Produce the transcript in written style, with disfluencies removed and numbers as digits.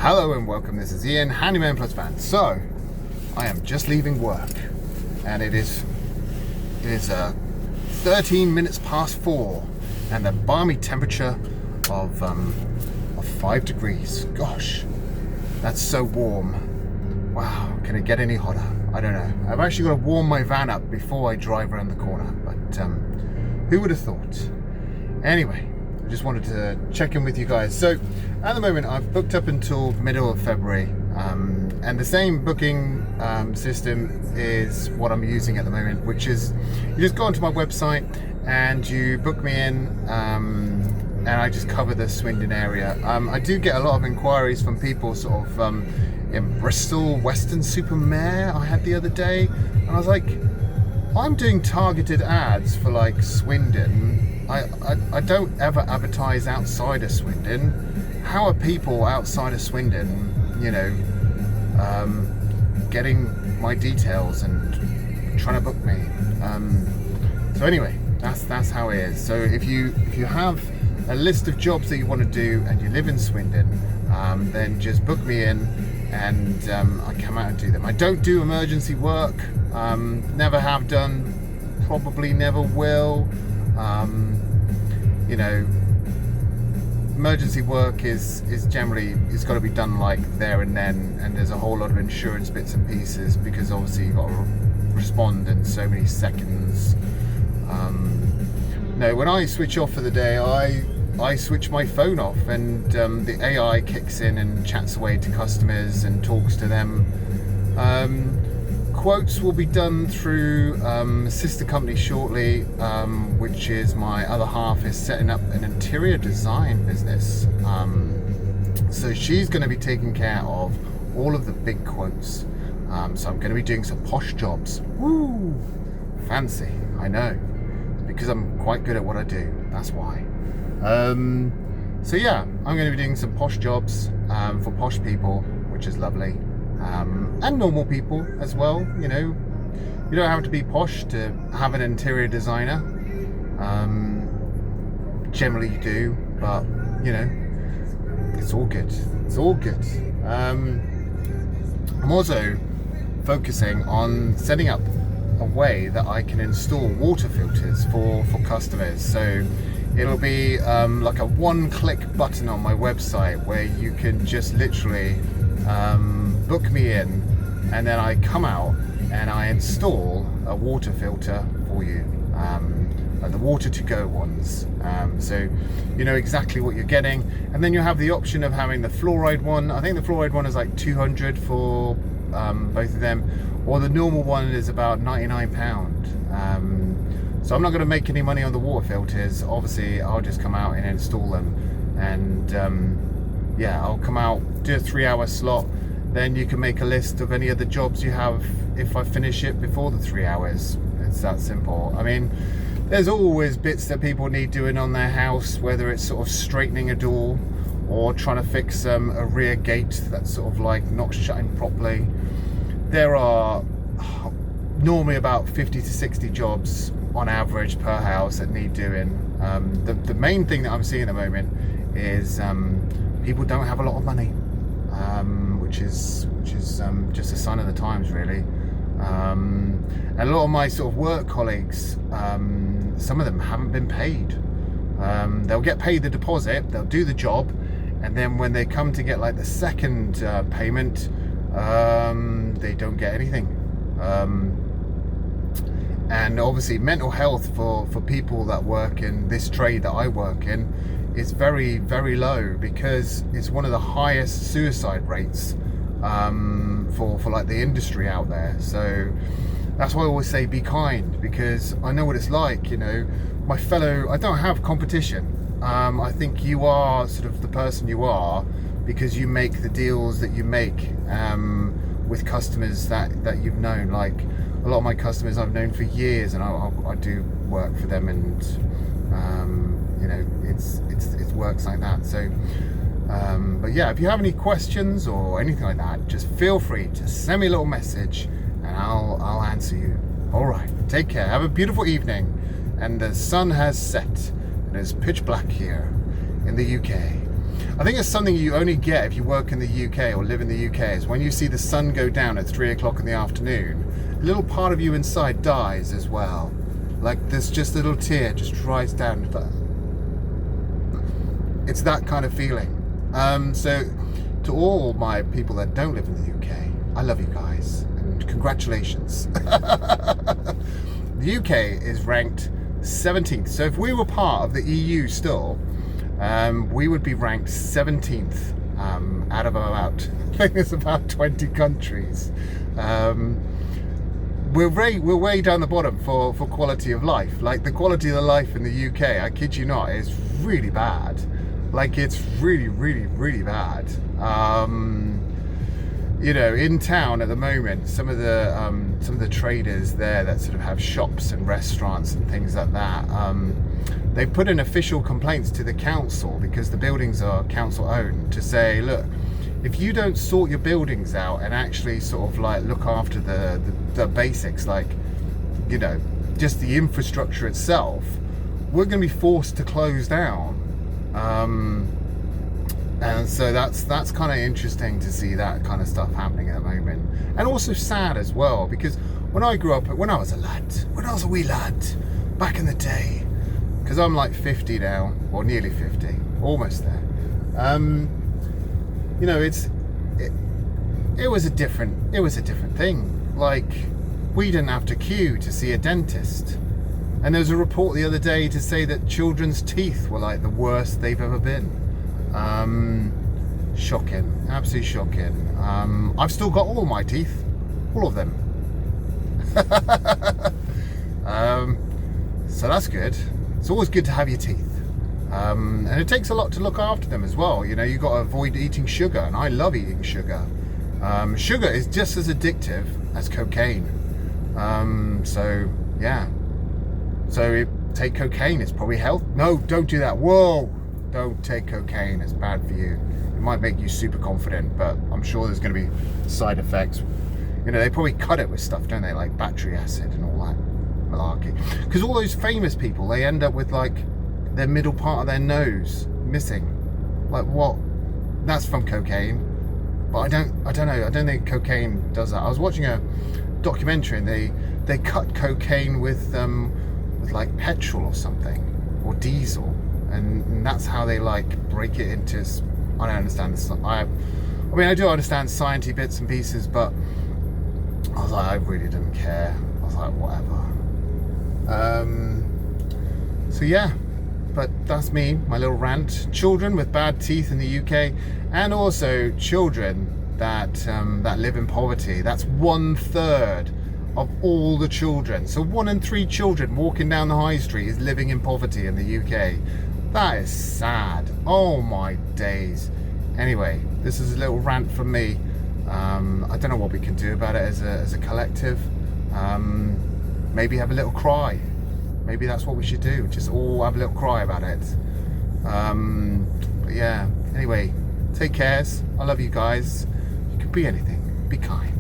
Hello and welcome, this is Ian, Handyman plus fan. So, I am just leaving work and it is 13 minutes past 4 and a balmy temperature of 5 degrees. Gosh, that's so warm. Wow, can it get any hotter? I don't know. I've actually got to warm my van up before I drive around the corner, but who would have thought? Anyway, I just wanted to check in with you guys. So at the moment I've booked up until middle of February, and the same booking system is what I'm using at the moment, which is you just go onto my website and you book me in, and I just cover the Swindon area. I do get a lot of inquiries from people sort of in Bristol, Weston-super-Mare I had the other day, and I was like, I'm doing targeted ads for like Swindon. I don't ever advertise outside of Swindon. How are people outside of Swindon, you know, getting my details and trying to book me? So anyway, that's how it is. So if you have a list of jobs that you want to do and you live in Swindon, then just book me in and I come out and do them. I don't do emergency work, never have done, probably never will. You know, emergency work is generally, it's got to be done like there and then, and there's a whole lot of insurance bits and pieces because obviously you've got to respond in so many seconds. No, when I switch off for the day, I switch my phone off and the AI kicks in and chats away to customers and talks to them. Quotes will be done through a sister company shortly, which is my other half is setting up an interior design business. So she's going to be taking care of all of the big quotes. So I'm going to be doing some posh jobs. Woo! Fancy, I know. Because I'm quite good at what I do, that's why. So yeah, I'm going to be doing some posh jobs for posh people, which is lovely. And normal people as well, you know. You don't have to be posh to have an interior designer. Generally you do, but you know, it's all good. It's all good. I'm also focusing on setting up a way that I can install water filters for customers. So it'll be like a one-click button on my website where you can just literally book me in, and then I come out and I install a water filter for you, the water to go ones, so you know exactly what you're getting, and then you have the option of having the fluoride one. I think the fluoride one is like 200 for both of them, or the normal one is about £99. So I'm not going to make any money on the water filters. Obviously I'll just come out and install them, and yeah, I'll come out, do a 3-hour slot, then you can make a list of any of the jobs you have if I finish it before the 3 hours. It's that simple. I mean, there's always bits that people need doing on their house, whether it's sort of straightening a door or trying to fix a rear gate that's sort of like not shutting properly. There are normally about 50 to 60 jobs on average per house that need doing. The main thing that I'm seeing at the moment is people don't have a lot of money, which is just a sign of the times, really. And a lot of my sort of work colleagues, some of them haven't been paid. They'll get paid the deposit, they'll do the job, and then when they come to get like the second payment, they don't get anything. And obviously mental health for people that work in this trade that I work in is very, very low, because it's one of the highest suicide rates for like the industry out there. So that's why I always say be kind, because I know what it's like, you know. My fellow, I don't have competition. I think you are sort of the person you are because you make the deals that you make with customers that you've known. Like a lot of my customers I've known for years, and I do work for them, and you know, it works like that. So but yeah, if you have any questions or anything like that, just feel free to send me a little message and I'll answer you. All right, take care, have a beautiful evening, and the sun has set and it's pitch black here in the UK. I think it's something you only get if you work in the UK or live in the UK, is when you see the sun go down at 3 o'clock in the afternoon, a little part of you inside dies as well. Like there's just a little tear just dries down. It's that kind of feeling. So to all my people that don't live in the UK, I love you guys and congratulations. The UK is ranked 17th. So if we were part of the EU still, we would be ranked 17th out of about, I think it's about 20 countries. We're way down the bottom for quality of life. Like the quality of the life in the UK, I kid you not, is really bad. Like it's really bad. You know, in town at the moment, some of the traders there that sort of have shops and restaurants and things like that, they've put in official complaints to the council, because the buildings are council owned, to say, look, if you don't sort your buildings out and actually sort of like look after the basics, like, you know, just the infrastructure itself, we're going to be forced to close down. And so that's kind of interesting to see that kind of stuff happening at the moment, and also sad as well, because when I grew up, when I was a wee lad back in the day, because I'm like 50 now, or nearly 50, almost there. You know, it was a different thing. Like, we didn't have to queue to see a dentist, and there was a report the other day to say that children's teeth were like the worst they've ever been. Shocking, absolutely shocking. I've still got all my teeth, all of them. So that's good. It's always good to have your teeth. And it takes a lot to look after them as well. You know, you've got to avoid eating sugar, and I love eating sugar. Sugar is just as addictive as cocaine. So yeah. So take cocaine, it's probably health. No, don't do that. Whoa, don't take cocaine, it's bad for you. It might make you super confident, but I'm sure there's going to be side effects. You know, they probably cut it with stuff, don't they? Like battery acid and all that malarkey. Because all those famous people, they end up with like their middle part of their nose missing. Like what? That's from cocaine. But I don't know. I don't think cocaine does that. I was watching a documentary, and they cut cocaine with like petrol or something, or diesel, and that's how they like break it into. I don't understand this. I mean, I do understand sciencey bits and pieces, but I was like, I really didn't care. I was like, whatever. So yeah, but that's me, my little rant. Children with bad teeth in the UK, and also children that that live in poverty. That's 1/3 of all the children. So 1 in 3 children walking down the high street is living in poverty in the UK. That is sad. Oh my days. Anyway, this is a little rant from me. I don't know what we can do about it as a collective. Maybe have a little cry. Maybe that's what we should do. Just all have a little cry about it. But yeah. Anyway, take cares. I love you guys. You could be anything. Be kind.